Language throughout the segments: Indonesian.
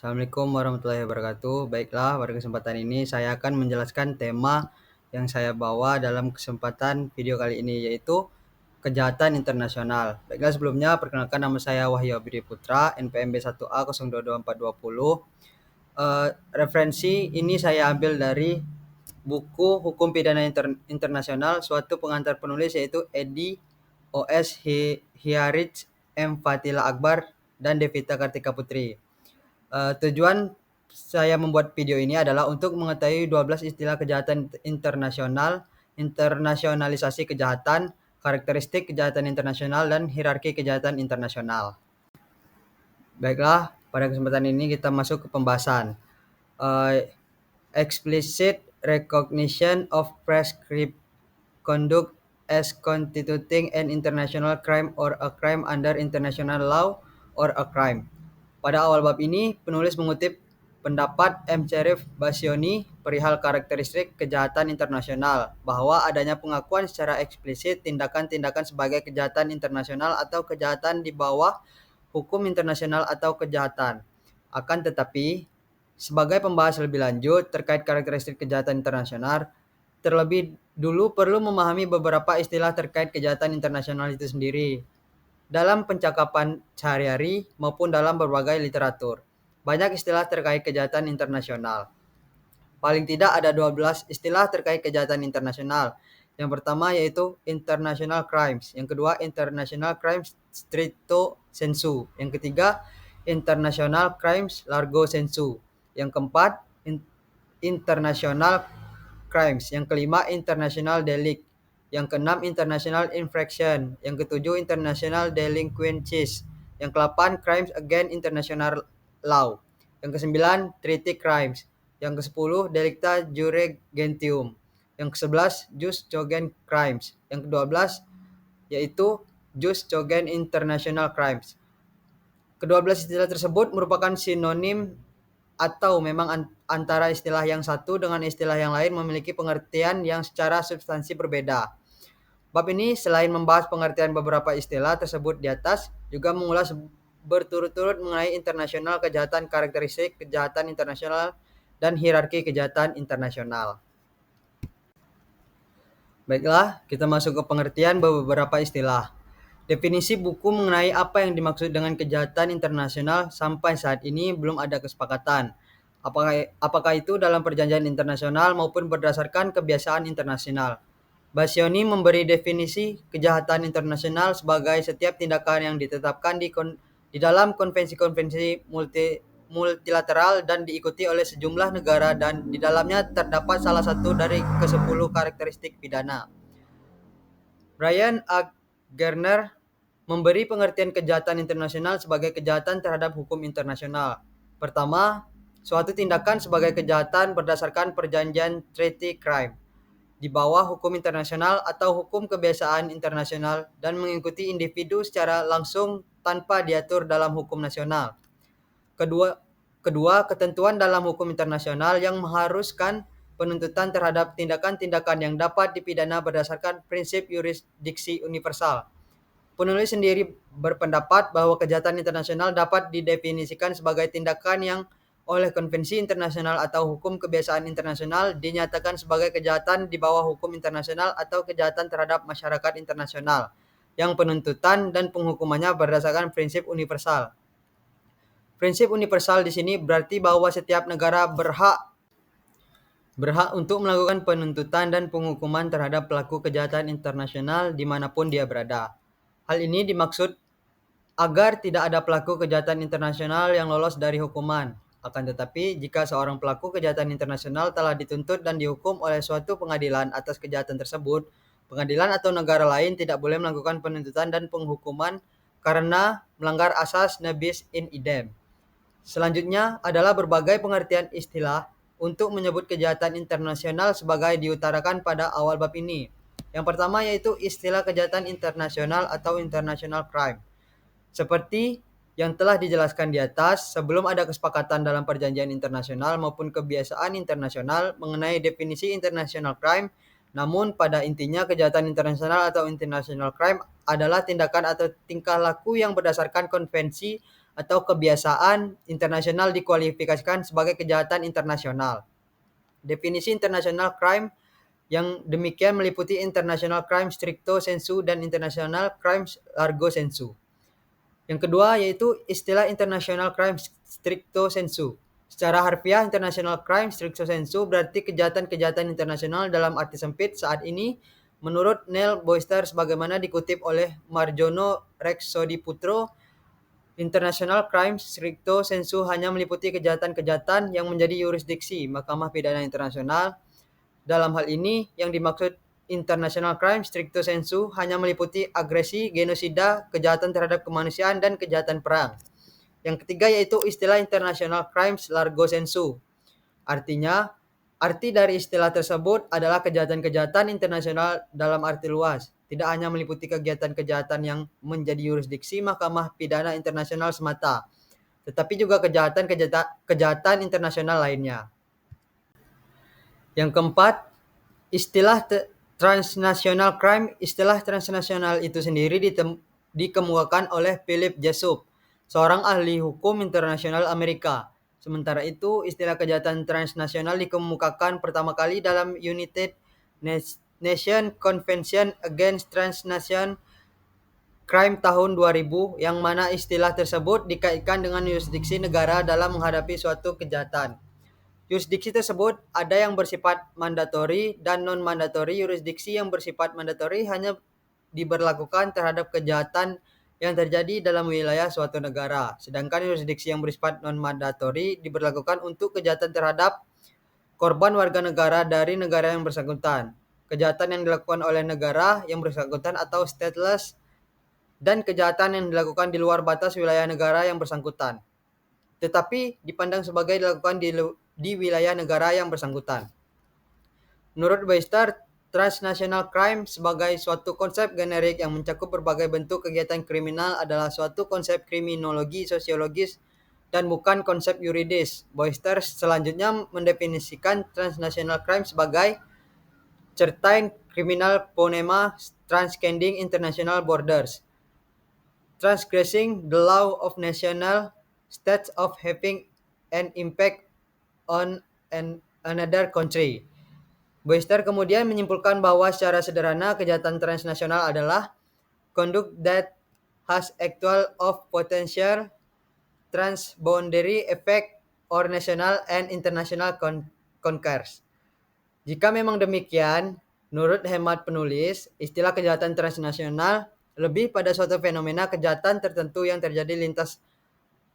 Assalamualaikum warahmatullahi wabarakatuh. Baiklah, pada kesempatan ini saya akan menjelaskan tema yang saya bawa dalam kesempatan video kali ini, yaitu kejahatan internasional. Baiklah, sebelumnya perkenalkan, nama saya Wahyu Abdi Putra, NPM B1A 022420. Referensi ini saya ambil dari buku Hukum Pidana Internasional, suatu pengantar penulis yaitu Edi O.S. Hiarij, M. Fatila Akbar, dan Devita Kartika Putri. Tujuan saya membuat video ini adalah untuk mengetahui 12 istilah kejahatan internasional, internasionalisasi kejahatan, karakteristik kejahatan internasional, dan hierarki kejahatan internasional. Baiklah, pada kesempatan ini kita masuk ke pembahasan. Explicit recognition of prescribed conduct as constituting an international crime or a crime under international law or a crime. Pada awal bab ini, penulis mengutip pendapat M. Cherif Bassioni perihal karakteristik kejahatan internasional, bahwa adanya pengakuan secara eksplisit tindakan-tindakan sebagai kejahatan internasional atau kejahatan di bawah hukum internasional atau kejahatan. Akan tetapi, sebagai pembahasan lebih lanjut terkait karakteristik kejahatan internasional, terlebih dulu perlu memahami beberapa istilah terkait kejahatan internasional itu sendiri dalam pencakapan sehari-hari maupun dalam berbagai literatur. Banyak istilah terkait kejahatan internasional. Paling tidak ada 12 istilah terkait kejahatan internasional. Yang pertama yaitu international crimes, yang kedua international crimes stricto sensu, yang ketiga international crimes largo sensu, yang keempat international crimes, yang kelima international delict, yang keenam international infraction, yang ketujuh international delinquencies, yang ke-8 crimes against international law, yang ke-9 treaty crimes, yang ke-10 delicta jure gentium, yang ke-11 jus cogen crimes, yang ke-12 yaitu jus cogen international crimes. Kedua-belas istilah tersebut merupakan sinonim atau memang antara istilah yang satu dengan istilah yang lain memiliki pengertian yang secara substansi berbeda. Bab ini selain membahas pengertian beberapa istilah tersebut di atas, juga mengulas berturut-turut mengenai internasional kejahatan, karakteristik kejahatan internasional, dan hierarki kejahatan internasional. Baiklah, kita masuk ke pengertian beberapa istilah. Definisi buku mengenai apa yang dimaksud dengan kejahatan internasional sampai saat ini belum ada kesepakatan. Apakah itu dalam perjanjian internasional maupun berdasarkan kebiasaan internasional. Bassioni memberi definisi kejahatan internasional sebagai setiap tindakan yang ditetapkan di dalam konvensi-konvensi multilateral dan diikuti oleh sejumlah negara dan di dalamnya terdapat salah satu dari ke-10 karakteristik pidana. Brian A. Gerner memberi pengertian kejahatan internasional sebagai kejahatan terhadap hukum internasional. Pertama, suatu tindakan sebagai kejahatan berdasarkan perjanjian treaty crime di bawah hukum internasional atau hukum kebiasaan internasional dan mengikuti individu secara langsung tanpa diatur dalam hukum nasional. Kedua, ketentuan dalam hukum internasional yang mengharuskan penuntutan terhadap tindakan-tindakan yang dapat dipidana berdasarkan prinsip yurisdiksi universal. Penulis sendiri berpendapat bahwa kejahatan internasional dapat didefinisikan sebagai tindakan yang oleh konvensi internasional atau hukum kebiasaan internasional dinyatakan sebagai kejahatan di bawah hukum internasional atau kejahatan terhadap masyarakat internasional, yang penuntutan dan penghukumannya berdasarkan prinsip universal. Prinsip universal di sini berarti bahwa setiap negara berhak untuk melakukan penuntutan dan penghukuman terhadap pelaku kejahatan internasional dimanapun dia berada. Hal ini dimaksud agar tidak ada pelaku kejahatan internasional yang lolos dari hukuman. Akan tetapi, jika seorang pelaku kejahatan internasional telah dituntut dan dihukum oleh suatu pengadilan atas kejahatan tersebut, pengadilan atau negara lain tidak boleh melakukan penuntutan dan penghukuman karena melanggar asas ne bis in idem. Selanjutnya adalah berbagai pengertian istilah untuk menyebut kejahatan internasional sebagai diutarakan pada awal bab ini. Yang pertama yaitu istilah kejahatan internasional atau international crime. Seperti yang telah dijelaskan di atas, sebelum ada kesepakatan dalam perjanjian internasional maupun kebiasaan internasional mengenai definisi international crime, namun pada intinya kejahatan internasional atau international crime adalah tindakan atau tingkah laku yang berdasarkan konvensi atau kebiasaan internasional dikualifikasikan sebagai kejahatan internasional. Definisi international crime yang demikian meliputi international crime stricto sensu dan international crime largo sensu. Yang kedua yaitu istilah international crime stricto sensu. Secara harfiah, international crime stricto sensu berarti kejahatan-kejahatan internasional dalam arti sempit saat ini. Menurut Neil Boyster sebagaimana dikutip oleh Marjono Rexodiputro, international crime stricto sensu hanya meliputi kejahatan-kejahatan yang menjadi yurisdiksi Mahkamah Pidana Internasional. Dalam hal ini, yang dimaksud international crime stricto sensu hanya meliputi agresi, genosida, kejahatan terhadap kemanusiaan, dan kejahatan perang. Yang ketiga yaitu istilah international crimes largo sensu. Artinya, arti dari istilah tersebut adalah kejahatan-kejahatan internasional dalam arti luas, tidak hanya meliputi kegiatan-kejahatan yang menjadi yurisdiksi Mahkamah Pidana Internasional semata, tetapi juga kejahatan internasional lainnya. Yang keempat, istilah transnational crime. Istilah transnasional itu sendiri dikemukakan oleh Philip Jessup, seorang ahli hukum internasional Amerika. Sementara itu, istilah kejahatan transnasional dikemukakan pertama kali dalam United Nations Convention Against Transnational Crime tahun 2000, yang mana istilah tersebut dikaitkan dengan yurisdiksi negara dalam menghadapi suatu kejahatan. Yurisdiksi tersebut ada yang bersifat mandatori dan non-mandatori. Yurisdiksi yang bersifat mandatori hanya diberlakukan terhadap kejahatan yang terjadi dalam wilayah suatu negara. Sedangkan yurisdiksi yang bersifat non-mandatori diberlakukan untuk kejahatan terhadap korban warga negara dari negara yang bersangkutan, kejahatan yang dilakukan oleh negara yang bersangkutan atau stateless, dan kejahatan yang dilakukan di luar batas wilayah negara yang bersangkutan, tetapi dipandang sebagai dilakukan di wilayah negara yang bersangkutan. Menurut Boyster, transnational crime sebagai suatu konsep generik yang mencakup berbagai bentuk kegiatan kriminal adalah suatu konsep kriminologi sosiologis dan bukan konsep yuridis. Boyster selanjutnya mendefinisikan transnational crime sebagai certain criminal phonema transcending international borders, transgressing the law of national states of having an impact on another country. Boyster kemudian menyimpulkan bahwa secara sederhana kejahatan transnasional adalah conduct that has actual of potential transboundary effect or national and international concurs. Jika memang demikian, menurut hemat penulis, istilah kejahatan transnasional lebih pada suatu fenomena kejahatan tertentu yang terjadi lintas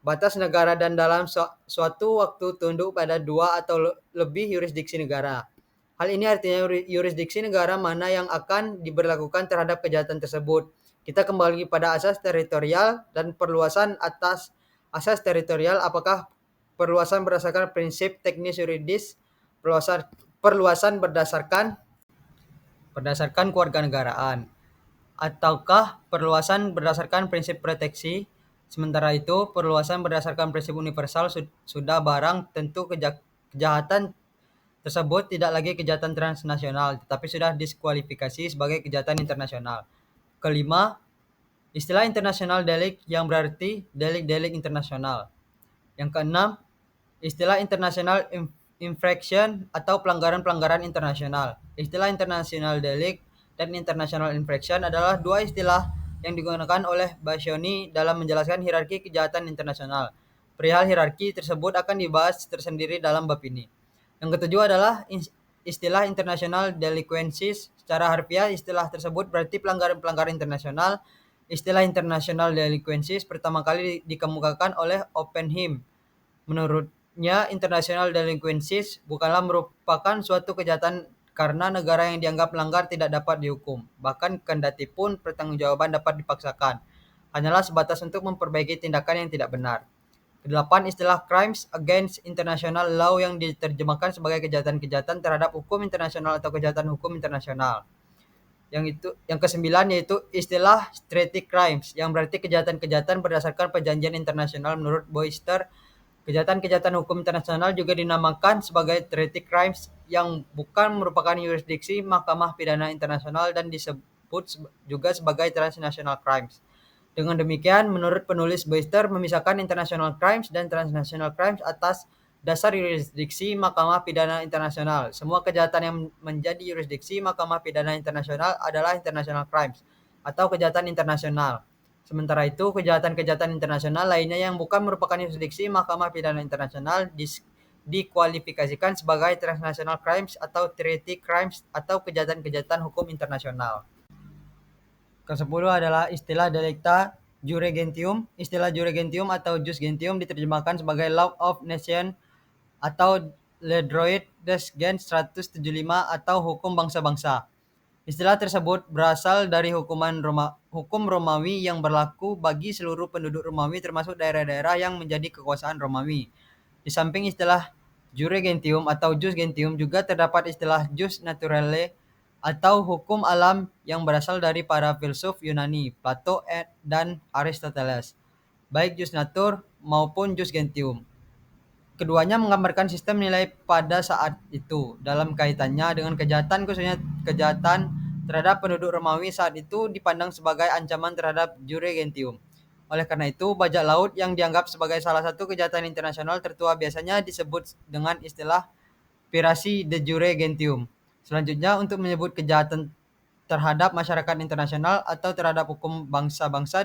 batas negara dan dalam suatu waktu tunduk pada dua atau lebih yurisdiksi negara. Hal ini artinya yurisdiksi negara mana yang akan diberlakukan terhadap kejahatan tersebut. Kita kembali pada asas teritorial dan perluasan atas asas teritorial. Apakah perluasan berdasarkan prinsip teknis yuridis, perluasan berdasarkan kewarganegaraan, ataukah perluasan berdasarkan prinsip proteksi? Sementara itu, perluasan berdasarkan prinsip universal sudah barang tentu kejahatan tersebut tidak lagi kejahatan transnasional, tetapi sudah diskualifikasi sebagai kejahatan internasional. Kelima, istilah international delik yang berarti delik-delik internasional. Yang keenam, istilah international infraction atau pelanggaran-pelanggaran internasional. Istilah international delik dan international infraction adalah dua istilah yang digunakan oleh Bascioni dalam menjelaskan hierarki kejahatan internasional. Perihal hierarki tersebut akan dibahas tersendiri dalam bab ini. Yang ketujuh adalah istilah international delinquencies. Secara harfiah, istilah tersebut berarti pelanggaran-pelanggaran internasional. Istilah international delinquencies pertama kali dikemukakan oleh Oppenheim. Menurutnya, international delinquencies bukanlah merupakan suatu kejahatan karena negara yang dianggap melanggar tidak dapat dihukum. Bahkan kendati pun pertanggungjawaban dapat dipaksakan, hanyalah sebatas untuk memperbaiki tindakan yang tidak benar. Kedelapan, istilah crimes against international law yang diterjemahkan sebagai kejahatan-kejahatan terhadap hukum internasional atau kejahatan hukum internasional. Yang kesembilan yaitu istilah treaty crimes yang berarti kejahatan-kejahatan berdasarkan perjanjian internasional. Menurut Boyster, kejahatan-kejahatan hukum internasional juga dinamakan sebagai treaty crimes yang bukan merupakan yurisdiksi Mahkamah Pidana Internasional dan disebut juga sebagai transnational crimes. Dengan demikian, menurut penulis Beyster memisahkan international crimes dan transnational crimes atas dasar yurisdiksi Mahkamah Pidana Internasional. Semua kejahatan yang menjadi yurisdiksi Mahkamah Pidana Internasional adalah international crimes atau kejahatan internasional. Sementara itu, kejahatan-kejahatan internasional lainnya yang bukan merupakan yurisdiksi Mahkamah Pidana Internasional dikualifikasikan sebagai transnational crimes atau treaty crimes atau kejahatan-kejahatan hukum internasional. Ke-10 adalah istilah delicta jure gentium. Istilah jure gentium atau jus gentium diterjemahkan sebagai law of nation atau Le droit des gens 175 atau hukum bangsa-bangsa. Istilah tersebut berasal dari hukum Romawi yang berlaku bagi seluruh penduduk Romawi termasuk daerah-daerah yang menjadi kekuasaan Romawi. Di samping istilah jure gentium atau jus gentium juga terdapat istilah jus naturale atau hukum alam yang berasal dari para filsuf Yunani, Plato dan Aristoteles, baik jus natur maupun jus gentium. Keduanya menggambarkan sistem nilai pada saat itu dalam kaitannya dengan kejahatan, khususnya kejahatan terhadap penduduk Romawi saat itu dipandang sebagai ancaman terhadap jure gentium. Oleh karena itu, bajak laut yang dianggap sebagai salah satu kejahatan internasional tertua biasanya disebut dengan istilah pirasi de jure gentium. Selanjutnya, untuk menyebut kejahatan terhadap masyarakat internasional atau terhadap hukum bangsa-bangsa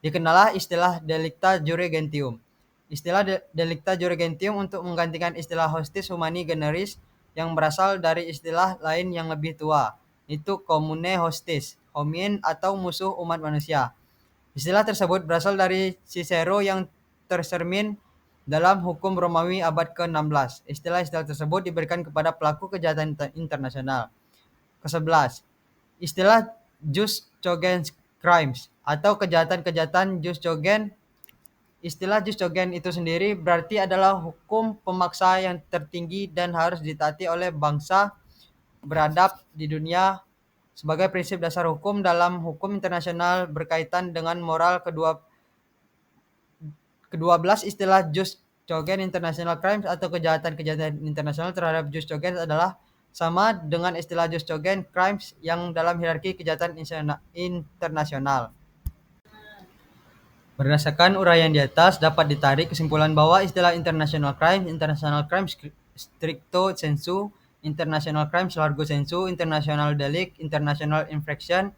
dikenallah istilah delicta jure gentium. Istilah delicta jure gentium untuk menggantikan istilah hostis humani generis yang berasal dari istilah lain yang lebih tua, itu commune hostis, homin atau musuh umat manusia. Istilah tersebut berasal dari Cicero yang tercermin dalam hukum Romawi abad ke-16. Istilah-istilah tersebut diberikan kepada pelaku kejahatan internasional. Ke-11. Istilah jus cogens crimes atau kejahatan-kejahatan jus cogen. Istilah jus cogen itu sendiri berarti adalah hukum pemaksa yang tertinggi dan harus ditaati oleh bangsa beradab di dunia sebagai prinsip dasar hukum dalam hukum internasional berkaitan dengan moral. Kedua belas istilah jus cogen international crimes atau kejahatan-kejahatan internasional terhadap jus cogen adalah sama dengan istilah jus cogen crimes yang dalam hierarki kejahatan internasional. Berdasarkan uraian di atas, dapat ditarik kesimpulan bahwa istilah international crimes stricto sensu, international crimes largo sensu, international delict, international infraction,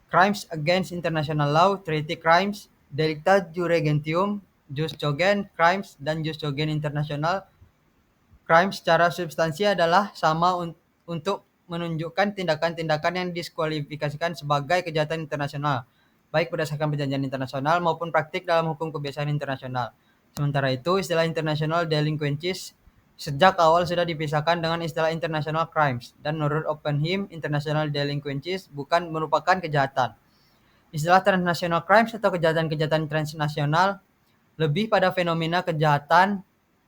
crimes against international law, treaty crimes, delicta jure gentium, jus cogen crimes, dan jus cogen international crimes secara substansi adalah sama untuk menunjukkan tindakan-tindakan yang diskualifikasikan sebagai kejahatan internasional, baik berdasarkan perjanjian internasional maupun praktik dalam hukum kebiasaan internasional. Sementara itu, istilah international delinquencies sejak awal sudah dipisahkan dengan istilah international crimes, dan menurut Oppenheim, international delinquencies bukan merupakan kejahatan. Istilah transnational crimes atau kejahatan-kejahatan transnasional lebih pada fenomena kejahatan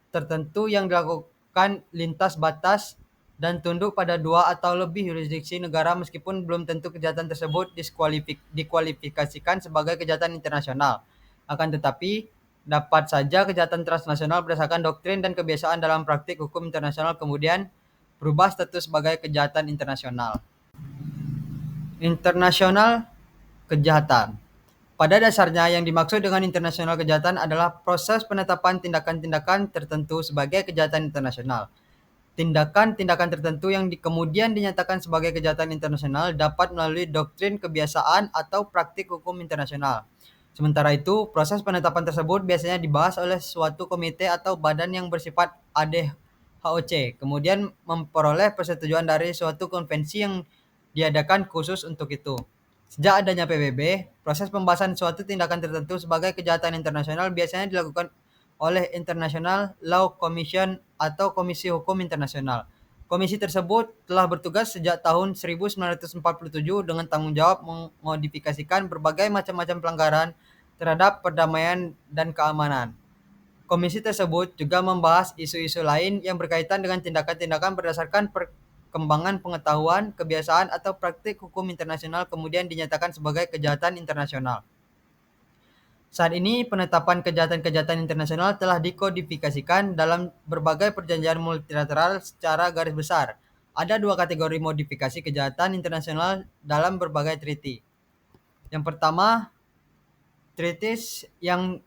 tertentu yang dilakukan lintas batas dan tunduk pada dua atau lebih yurisdiksi negara meskipun belum tentu kejahatan tersebut dikualifikasikan sebagai kejahatan internasional. Akan tetapi, dapat saja kejahatan transnasional berdasarkan doktrin dan kebiasaan dalam praktik hukum internasional kemudian berubah status sebagai kejahatan internasional. Internasional kejahatan. Pada dasarnya, yang dimaksud dengan internasional kejahatan adalah proses penetapan tindakan-tindakan tertentu sebagai kejahatan internasional. Tindakan-tindakan tertentu yang kemudian dinyatakan sebagai kejahatan internasional dapat melalui doktrin, kebiasaan, atau praktik hukum internasional. Sementara itu, proses penetapan tersebut biasanya dibahas oleh suatu komite atau badan yang bersifat ADHOC, kemudian memperoleh persetujuan dari suatu konvensi yang diadakan khusus untuk itu. Sejak adanya PBB, proses pembahasan suatu tindakan tertentu sebagai kejahatan internasional biasanya dilakukan oleh International Law Commission atau Komisi Hukum Internasional. Komisi tersebut telah bertugas sejak tahun 1947 dengan tanggung jawab memodifikasikan berbagai macam-macam pelanggaran terhadap perdamaian dan keamanan. Komisi tersebut juga membahas isu-isu lain yang berkaitan dengan tindakan-tindakan berdasarkan perkembangan pengetahuan, kebiasaan, atau praktik hukum internasional kemudian dinyatakan sebagai kejahatan internasional. Saat ini, penetapan kejahatan-kejahatan internasional telah dikodifikasikan dalam berbagai perjanjian multilateral secara garis besar. Ada dua kategori modifikasi kejahatan internasional dalam berbagai treaty. Yang pertama, treaties yang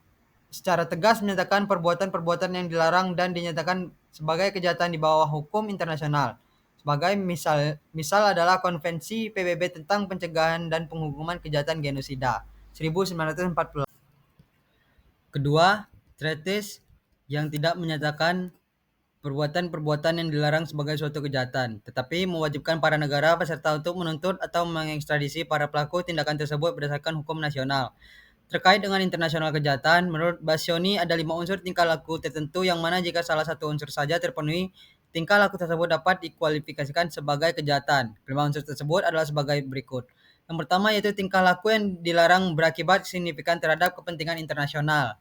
secara tegas menyatakan perbuatan-perbuatan yang dilarang dan dinyatakan sebagai kejahatan di bawah hukum internasional. Sebagai misal adalah Konvensi PBB tentang pencegahan dan penghukuman kejahatan genosida 1948. Kedua, treaties yang tidak menyatakan perbuatan-perbuatan yang dilarang sebagai suatu kejahatan, tetapi mewajibkan para negara peserta untuk menuntut atau mengekstradisi para pelaku tindakan tersebut berdasarkan hukum nasional. Terkait dengan internasional kejahatan, menurut Bassioni ada 5 unsur tingkah laku tertentu yang mana jika salah satu unsur saja terpenuhi, tingkah laku tersebut dapat dikualifikasikan sebagai kejahatan. Kelima unsur tersebut adalah sebagai berikut. Yang pertama yaitu tingkah laku yang dilarang berakibat signifikan terhadap kepentingan internasional,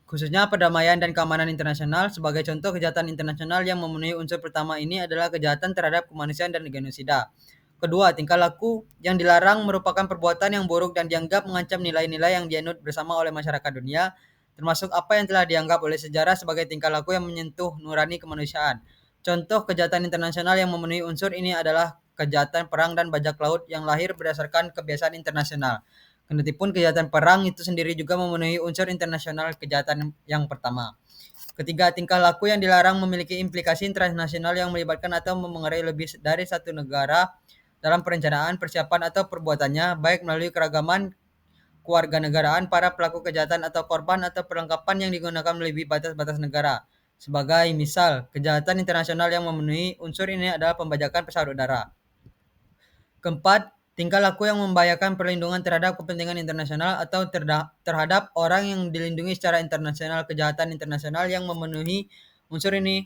khususnya perdamaian dan keamanan internasional. Sebagai contoh, kejahatan internasional yang memenuhi unsur pertama ini adalah kejahatan terhadap kemanusiaan dan genosida. Kedua, tingkah laku yang dilarang merupakan perbuatan yang buruk dan dianggap mengancam nilai-nilai yang dianut bersama oleh masyarakat dunia, termasuk apa yang telah dianggap oleh sejarah sebagai tingkah laku yang menyentuh nurani kemanusiaan. Contoh kejahatan internasional yang memenuhi unsur ini adalah kejahatan perang dan bajak laut yang lahir berdasarkan kebiasaan internasional. Kendatipun kejahatan perang itu sendiri juga memenuhi unsur internasional kejahatan yang pertama. Ketiga, tingkah laku yang dilarang memiliki implikasi internasional yang melibatkan atau memengaruhi lebih dari satu negara dalam perencanaan, persiapan, atau perbuatannya, baik melalui keragaman kewarganegaraan para pelaku kejahatan atau korban atau perlengkapan yang digunakan melebihi batas-batas negara. Sebagai misal, kejahatan internasional yang memenuhi unsur ini adalah pembajakan pesawat udara. Keempat, tingkah laku yang membahayakan perlindungan terhadap kepentingan internasional atau terhadap orang yang dilindungi secara internasional. Kejahatan internasional yang memenuhi unsur ini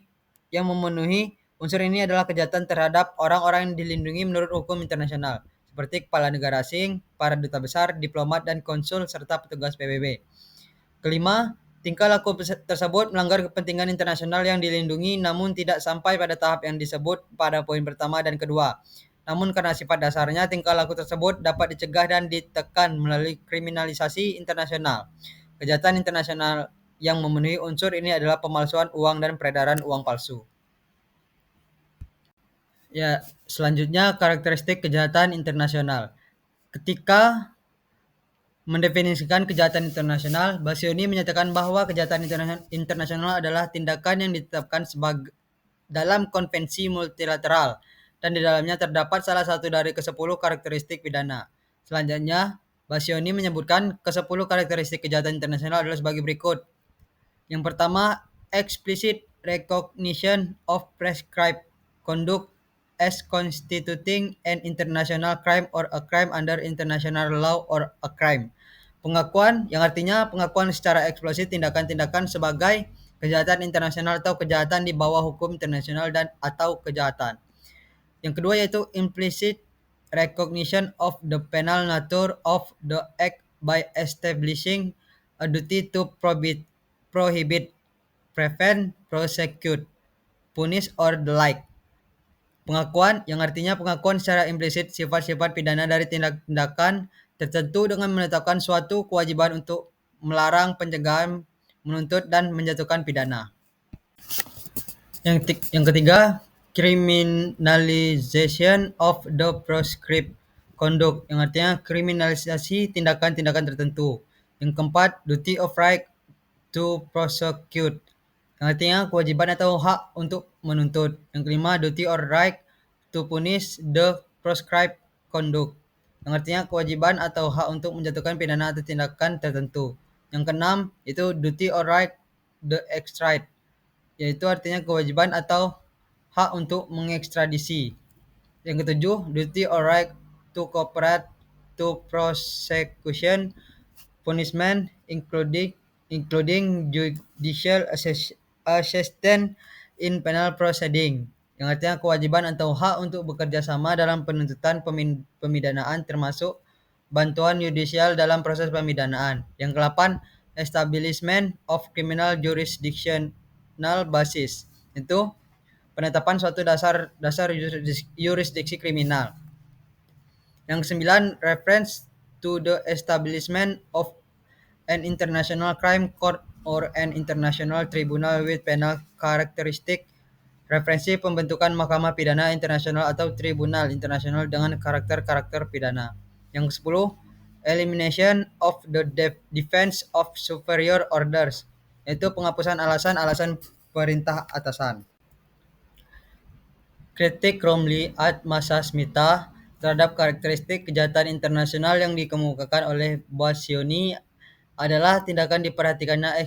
adalah kejahatan terhadap orang-orang yang dilindungi menurut hukum internasional, seperti kepala negara asing, para duta besar, diplomat dan konsul serta petugas PBB. Kelima, tingkah laku tersebut melanggar kepentingan internasional yang dilindungi namun tidak sampai pada tahap yang disebut pada poin pertama dan kedua. Namun karena sifat dasarnya, tingkah laku tersebut dapat dicegah dan ditekan melalui kriminalisasi internasional. Kejahatan internasional yang memenuhi unsur ini adalah pemalsuan uang dan peredaran uang palsu. Ya, selanjutnya karakteristik kejahatan internasional. Ketika mendefinisikan kejahatan internasional, Bassioni menyatakan bahwa kejahatan internasional adalah tindakan yang ditetapkan sebagai dalam konvensi multilateral dan di dalamnya terdapat salah satu dari ke-10 karakteristik pidana. Selanjutnya, Bassioni menyebutkan ke-10 karakteristik kejahatan internasional adalah sebagai berikut. Yang pertama, explicit recognition of prescribed conduct as constituting an international crime or a crime under international law or a crime. Pengakuan yang artinya pengakuan secara eksplisit tindakan-tindakan sebagai kejahatan internasional atau kejahatan di bawah hukum internasional dan atau kejahatan. Yang kedua yaitu implicit recognition of the penal nature of the act by establishing a duty to prohibit, prevent, prosecute, punish or the like. Pengakuan yang artinya pengakuan secara implisit sifat-sifat pidana dari tindak-tindakan tertentu dengan menetapkan suatu kewajiban untuk melarang, pencegahan, menuntut dan menjatuhkan pidana. Yang ketiga, criminalization of the prescribed conduct yang artinya kriminalisasi tindakan-tindakan tertentu. Yang keempat, duty of right to prosecute yang artinya kewajiban atau hak untuk menuntut. Yang kelima, duty or right to punish the prescribed conduct yang artinya kewajiban atau hak untuk menjatuhkan pidana atau tindakan tertentu. Yang keenam, itu duty or right the extradition yaitu artinya kewajiban atau hak untuk mengekstradisi. Yang ketujuh, duty or right to cooperate to prosecution punishment including judicial assistance in penal proceeding yang artinya kewajiban atau hak untuk bekerja sama dalam penuntutan pemidanaan termasuk bantuan yudisial dalam proses pemidanaan. Yang ke-8, establishment of criminal jurisdictional basis itu penetapan suatu dasar yurisdiksi kriminal. Yang ke-9, reference to the establishment of an international crime court or an international tribunal with penal characteristic. Referensi pembentukan mahkamah pidana internasional atau tribunal internasional dengan karakter-karakter pidana. Yang ke-10, Elimination of the defense of superior orders, yaitu penghapusan alasan-alasan perintah atasan. Kritik Romley at Massa Smita terhadap karakteristik kejahatan internasional yang dikemukakan oleh Bassioni adalah tindakan diperhatikannya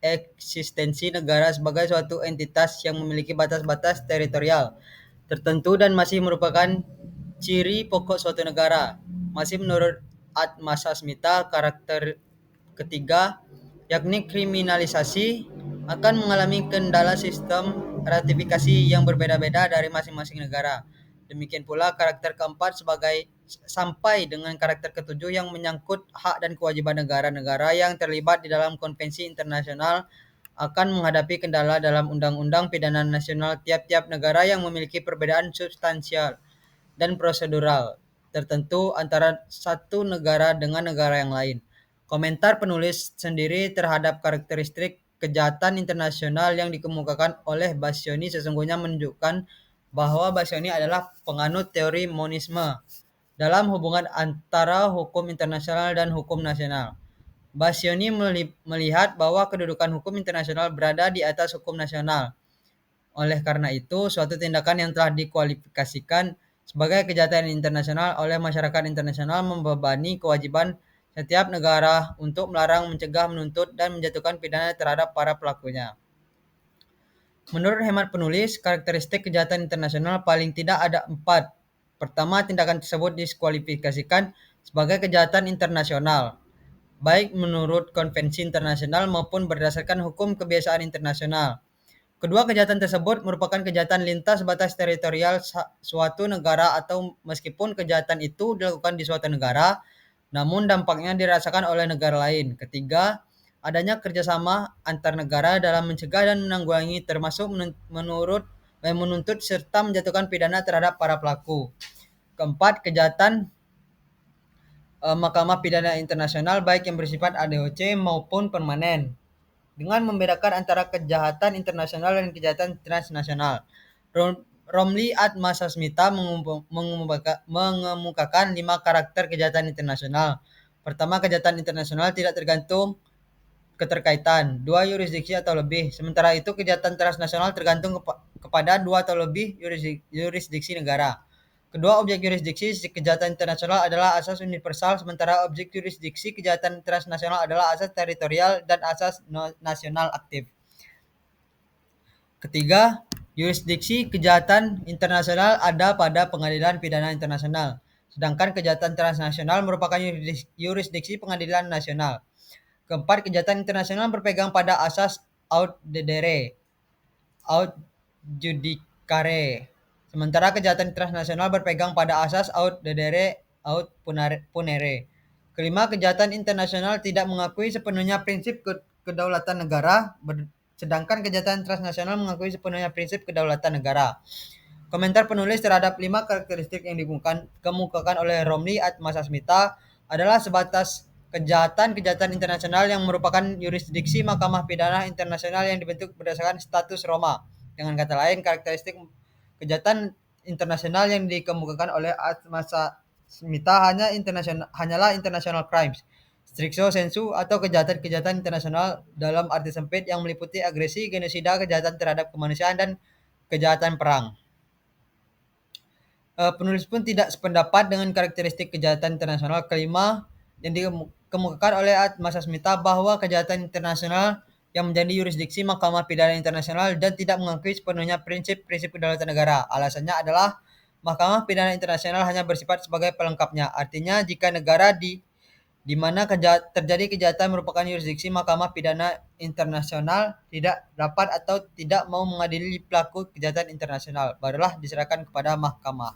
eksistensi negara sebagai suatu entitas yang memiliki batas-batas teritorial tertentu dan masih merupakan ciri pokok suatu negara. Masih menurut Massa Smita, karakter ketiga, yakni kriminalisasi, akan mengalami kendala sistem ratifikasi yang berbeda-beda dari masing-masing negara. Demikian pula karakter keempat sampai dengan karakter ketujuh yang menyangkut hak dan kewajiban negara-negara yang terlibat di dalam konvensi internasional akan menghadapi kendala dalam undang-undang pidana nasional tiap-tiap negara yang memiliki perbedaan substansial dan prosedural tertentu antara satu negara dengan negara yang lain. Komentar penulis sendiri terhadap karakteristik kejahatan internasional yang dikemukakan oleh Bassioni sesungguhnya menunjukkan bahwa Bassioni adalah penganut teori monisme dalam hubungan antara hukum internasional dan hukum nasional. Bassioni melihat bahwa kedudukan hukum internasional berada di atas hukum nasional. Oleh karena itu, suatu tindakan yang telah dikualifikasikan sebagai kejahatan internasional oleh masyarakat internasional membebani kewajiban setiap negara untuk melarang, mencegah, menuntut, dan menjatuhkan pidana terhadap para pelakunya. Menurut hemat penulis, karakteristik kejahatan internasional paling tidak ada 4. Pertama, tindakan tersebut diskualifikasikan sebagai kejahatan internasional, baik menurut konvensi internasional maupun berdasarkan hukum kebiasaan internasional. Kedua, kejahatan tersebut merupakan kejahatan lintas batas teritorial suatu negara atau meskipun kejahatan itu dilakukan di suatu negara, namun dampaknya dirasakan oleh negara lain. Ketiga, adanya kerjasama antar negara dalam mencegah dan menanggulangi termasuk menuntut serta menjatuhkan pidana terhadap para pelaku. Keempat, kejahatan Mahkamah Pidana Internasional baik yang bersifat ADOC maupun permanen, dengan membedakan antara kejahatan internasional dan kejahatan transnasional. Romley at Massa Smita mengemukakan 5 karakter kejahatan internasional. Pertama, kejahatan internasional tidak tergantung keterkaitan 2 yurisdiksi atau lebih. Sementara itu, kejahatan transnasional tergantung kepada 2 atau lebih yurisdiksi negara. Kedua, objek yurisdiksi kejahatan internasional adalah asas universal, sementara objek yurisdiksi kejahatan transnasional adalah asas teritorial dan asas nasional aktif. Ketiga, yurisdiksi kejahatan internasional ada pada pengadilan pidana internasional, sedangkan kejahatan transnasional merupakan yurisdiksi pengadilan nasional. Keempat, kejahatan internasional berpegang pada asas aut dedere, aut judicare. Sementara kejahatan transnasional berpegang pada asas aut dedere, aut punere. Kelima, kejahatan internasional tidak mengakui sepenuhnya prinsip kedaulatan negara, sedangkan kejahatan transnasional mengakui sepenuhnya prinsip kedaulatan negara. Komentar penulis terhadap 5 karakteristik yang dikemukakan oleh Romley at Massa Smita adalah sebatas kejahatan internasional yang merupakan yurisdiksi Mahkamah Pidana Internasional yang dibentuk berdasarkan status Roma. Dengan kata lain, karakteristik kejahatan internasional yang dikemukakan oleh Massa Smita hanyalah international crimes, stricto sensu, atau kejahatan-kejahatan internasional dalam arti sempit yang meliputi agresi, genosida, kejahatan terhadap kemanusiaan, dan kejahatan perang. Penulis pun tidak sependapat dengan karakteristik kejahatan internasional kelima yang dikemukakan oleh Massa Smita bahwa kejahatan internasional yang menjadi yurisdiksi Mahkamah Pidana Internasional dan tidak mengakui sepenuhnya prinsip-prinsip kedaulatan negara. Alasannya adalah Mahkamah Pidana Internasional hanya bersifat sebagai pelengkapnya. Artinya, jika negara di mana terjadi kejahatan merupakan yurisdiksi Mahkamah Pidana Internasional tidak dapat atau tidak mau mengadili pelaku kejahatan internasional, barulah diserahkan kepada mahkamah.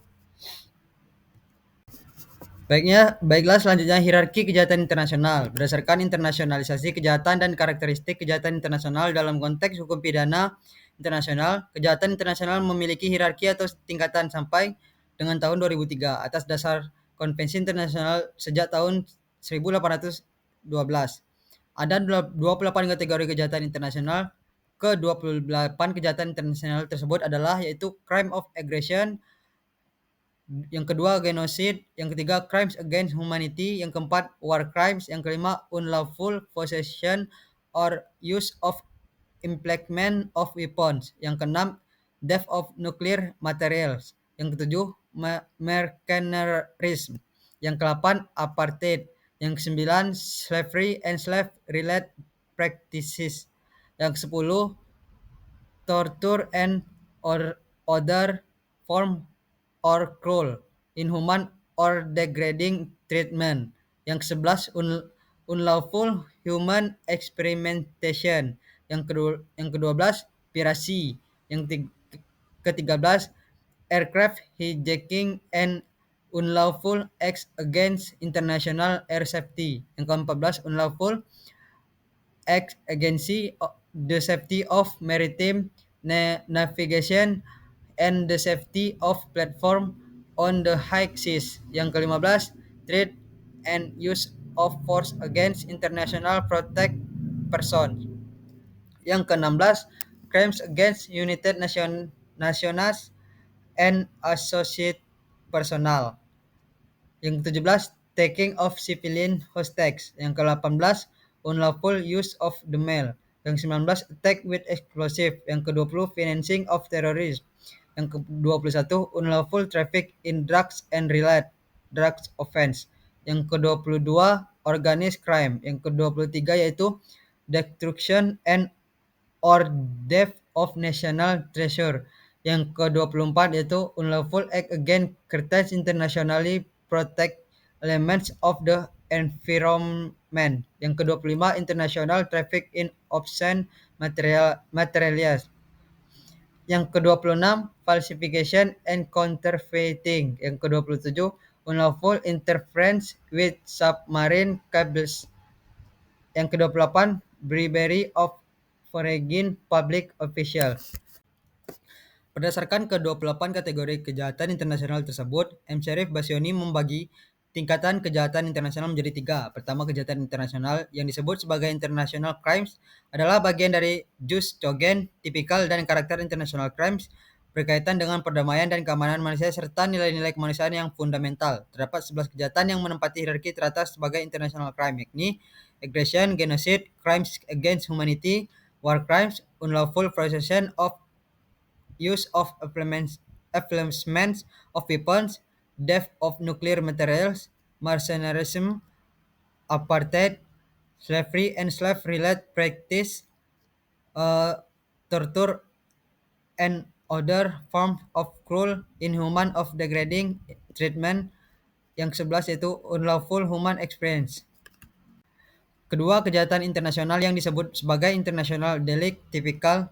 Baiklah selanjutnya hierarki kejahatan internasional. Berdasarkan internasionalisasi kejahatan dan karakteristik kejahatan internasional dalam konteks hukum pidana internasional, kejahatan internasional memiliki hierarki atau tingkatan sampai dengan tahun 2003 atas dasar konvensi internasional sejak tahun 1812. Ada 28 kategori kejahatan internasional. Ke-28 kejahatan internasional tersebut adalah yaitu crime of aggression, Yang kedua genocide, yang ketiga crimes against humanity, yang keempat war crimes, yang kelima unlawful possession or use of implement of weapons, yang keenam death of nuclear materials, yang ketujuh mercenarism, yang kedelapan apartheid, yang kesembilan slavery and slave related practices, yang kesepuluh torture and or other form or cruel, inhuman or degrading treatment. Yang ke-11 unlawful human experimentation. Yang ke-12 piracy. Ke-13 aircraft hijacking and unlawful acts against international air safety. Yang ke-14 unlawful acts against the safety of maritime navigation and the safety of platform on the high seas. Yang ke-15, threat and use of force against international protect persons. Yang ke-16, crimes against United Nations and associate personnel. Yang ke-17, taking of civilian hostage. Yang ke-18, unlawful use of the mail. Yang ke-19, attack with explosive. Yang ke-20, financing of terrorism. Yang ke-21, unlawful traffic in drugs and related drugs offense. Yang ke-22, organized crime. Yang ke-23 yaitu destruction and or death of national treasure. Yang ke-24 yaitu unlawful act against certain internationally protect elements of the environment. Yang ke-25 international traffic in obscene materials. Yang ke-26 falsification and counterfeiting. Yang ke-27 unlawful interference with submarine cables. Yang ke-28 bribery of foreign public official. Berdasarkan ke-28 kategori kejahatan internasional tersebut, M. Syarif Basyoni membagi tingkatan kejahatan internasional menjadi tiga. Pertama, kejahatan internasional yang disebut sebagai international crimes adalah bagian dari jus cogen, tipikal, dan karakter international crimes berkaitan dengan perdamaian dan keamanan manusia serta nilai-nilai kemanusiaan yang fundamental. Terdapat 11 kejahatan yang menempati hierarki teratas sebagai international crime, yakni aggression, genocide, crimes against humanity, war crimes, unlawful possession of use of implements of weapons, death of nuclear materials, mercenarism, apartheid, slavery and slave-related practice, torture and other forms of cruel, inhuman of degrading treatment. Yang 11 yaitu unlawful human experience. Kedua, kejahatan internasional yang disebut sebagai international delicts tipikal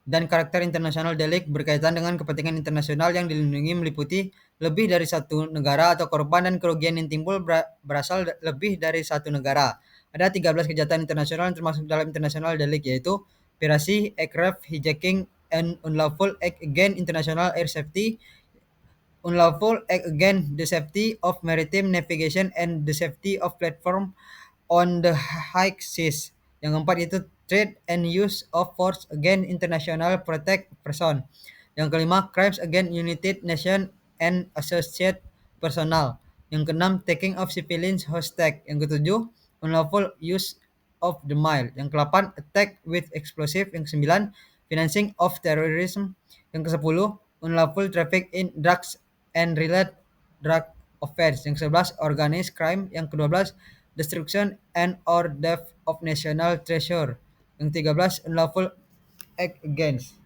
dan karakter internasional delik berkaitan dengan kepentingan internasional yang dilindungi meliputi lebih dari satu negara atau korban dan kerugian yang timbul berasal lebih dari satu negara. Ada 13 kejahatan internasional yang termasuk dalam international delik yaitu piracy, aircraft hijacking, and unlawful act against international air safety, unlawful act against the safety of maritime navigation and the safety of platform on the high seas. Yang keempat itu trade and use of force against international protect person. Yang kelima crimes against United Nations and associate personnel. Yang keenam taking of civilians hostage. Yang ketujuh unlawful use of the mail. Yang ke-8 attack with explosive. Yang ke-9 financing of terrorism. Yang ke-10 unlawful traffic in drugs and related drug offense. Yang ke-11 organized crime. Yang ke-12 destruction and or death of national treasure. Yang 13 unlawful act against.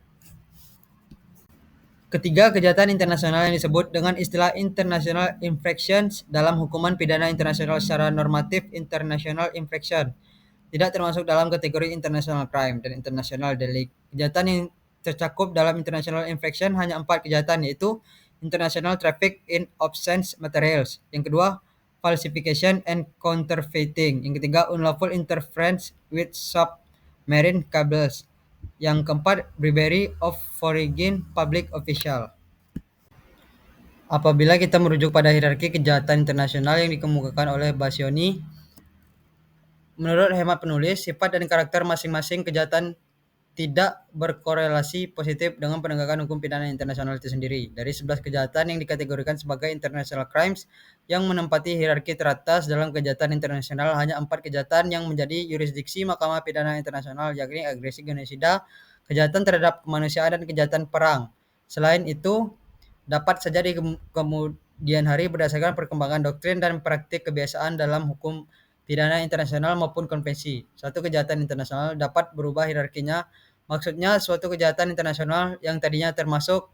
Ketiga, kejahatan internasional yang disebut dengan istilah international infractions dalam hukuman pidana internasional secara normatif international infraction tidak termasuk dalam kategori international crime dan international delicts. Kejahatan yang tercakup dalam international infraction hanya 4 kejahatan yaitu international traffic in obscene materials. Yang kedua, falsification and counterfeiting. Yang ketiga, unlawful interference with submarine cables. Yang keempat, bribery of foreign public official. Apabila kita merujuk pada hierarki kejahatan internasional yang dikemukakan oleh Basyoni, menurut hemat penulis, sifat dan karakter masing-masing kejahatan tidak berkorelasi positif dengan penegakan hukum pidana internasional itu sendiri. Dari 11 kejahatan yang dikategorikan sebagai international crimes yang menempati hierarki teratas dalam kejahatan internasional, hanya 4 kejahatan yang menjadi yurisdiksi Mahkamah Pidana Internasional, yakni agresi genosida, kejahatan terhadap kemanusiaan, dan kejahatan perang. Selain itu, dapat saja di kemudian hari berdasarkan perkembangan doktrin dan praktik kebiasaan dalam hukum pidana internasional maupun konvensi. Suatu kejahatan internasional dapat berubah hierarkinya. Maksudnya, suatu kejahatan internasional yang tadinya termasuk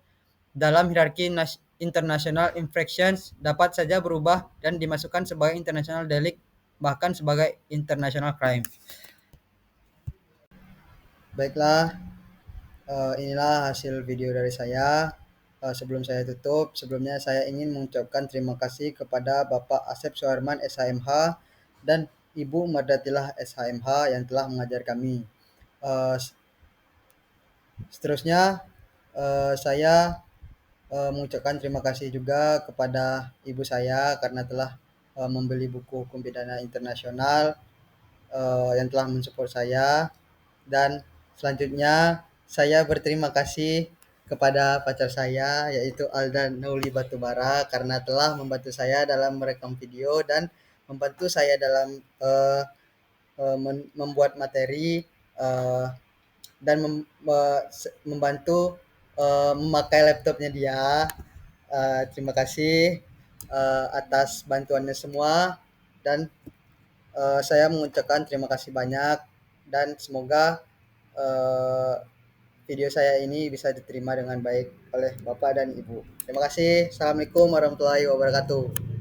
dalam hierarki international infractions dapat saja berubah dan dimasukkan sebagai international delik, bahkan sebagai international crime. Baiklah, inilah hasil video dari saya. Sebelum saya tutup, sebelumnya saya ingin mengucapkan terima kasih kepada Bapak Asep Suharman SHMH dan Ibu Mardatilah SHMH yang telah mengajar kami. Seterusnya, saya mengucapkan terima kasih juga kepada ibu saya karena telah membeli buku hukum pidana internasional, yang telah mensupport saya. Dan selanjutnya saya berterima kasih kepada pacar saya, yaitu Aldan Nauli Batubara, karena telah membantu saya dalam merekam video dan membantu saya dalam membuat materi, dan membantu memakai laptopnya dia. Terima kasih atas bantuannya semua, dan saya mengucapkan terima kasih banyak, dan semoga video saya ini bisa diterima dengan baik oleh Bapak dan Ibu. Terima kasih. Assalamualaikum warahmatullahi wabarakatuh.